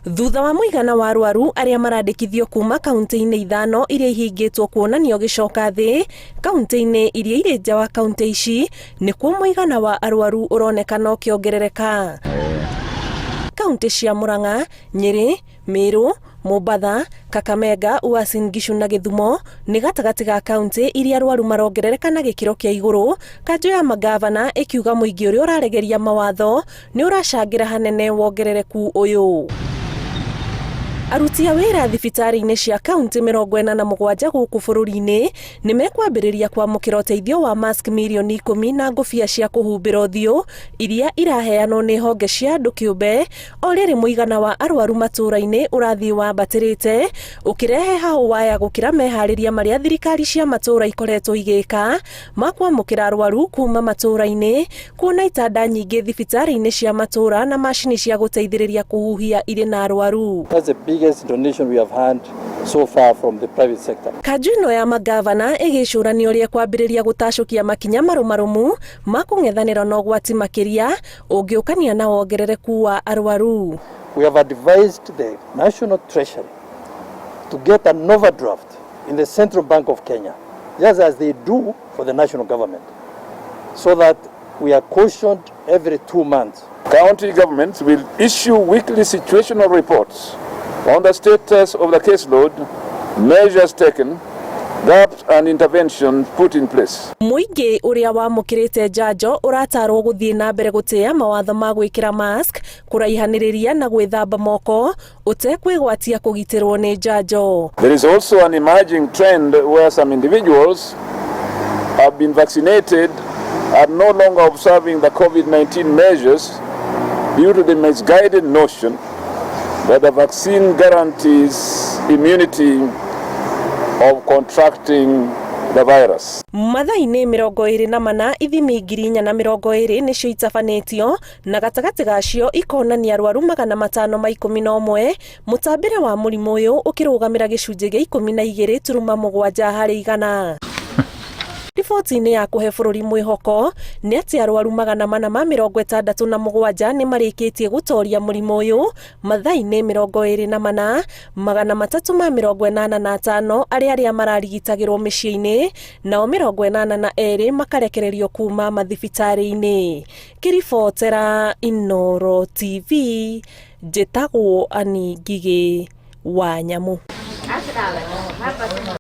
Thutha wa mũigana wa arwaru arĩa marandĩkithio kuma kaunti-inĩ ithano iria ihingĩtwo kuonanio gĩcoka thĩ, kaunti-inĩ iria irĩ nja wa kaunti ici nĩkuo mũigana wa arwaru ũronekana ũkĩongerereka. Kaunti cia Murang'a, Nyeri, Meru, Mombasa, Kakamega, Uasin Gishu na Gĩthumo nĩ gatagatĩ ga kaunti iria arwaru marongerereka na gĩkĩro kĩa igũrũ. Kanjũ ya magavana ĩkiuga mũingĩ ũrĩa ũraregeria mawatho nĩ ũracangĩra hanene wongerereku ũyũ. Aruti a wĩra thibitarĩ-inĩ cia kaunti 47 gũkũ bũrũri-inĩ nĩ mekwambĩrĩria kwamũkĩra ũteithio wa mask mirioni 10 na ngũbia cia kũhumbĩra ũthiũ iria iraheanwo nĩ honge cia andũ kĩũmbe, o rĩrĩ mũigana wa arwaru matũũra-inĩ ũrathiĩ wambatĩrĩte, ũkĩrehe hahũwaya gũkĩra meharĩria marĩa thirikari cia matũũra ikoretwo igĩka ma kwamũkĩra arwaru kuma matũũra-inĩ, kuona itanda nyingĩ thibitarĩ-inĩ cia matũũra na macini cia gũteithĩrĩria kũhuhia irĩ na arwaru. Donation we have had so far from the private sector. Kanjũ ĩno ya magavana ĩgĩcũrania ũrĩa kwambĩrĩria gũtacũkia makinya marũmarũmu ma kũng'ethanĩra na ũgwati makĩria ũngĩũkania na wongerereku wa arwaru. We have advised the National Treasury to get an overdraft in the Central Bank of Kenya, just as they do for the national government, so that we are cautioned every 2 months. County governments will issue weekly situational reports on the status of the caseload, measures taken, gaps and intervention put in place. Mũingĩ ũrĩa wamũkĩrĩte njanjo ũratarwo gũthiĩ na mbere gũtĩa mawatho ma gwĩkĩra mask, kũraihanĩrĩria na gwĩthamba moko, ũtekwĩgwatia kũgitĩrwo nĩ njanjo. There is also an emerging trend where some individuals have been vaccinated are no longer observing the COVID-19 measures due to the misguided notion that the vaccine guarantees immunity of contracting the virus. Mathaa-inĩ 24 ithimi 420 nĩcio itabanĩtio na gatagatĩ gacio ikonania arwaru 511, mũtambĩre wa mũrimũ ũyũ ũkĩrũgamĩra gĩcunjĩ gĩa 12.7 harĩ igana. Riboti-inĩ ya kũhe bũrũri mwĩhoko nĩ atĩ arwaru 467 nĩ marĩkĩtie gũtoria mũrimũ ũyũ mathaa-inĩ 24, 385 arĩa mararigitagĩrwo mĩciĩ-inĩ, nao 82 makarekererio kuma mathibitarĩ-inĩ. Kĩribotera Inooro TV, njĩtagwo Ani Ngigĩ wa Nyamũ.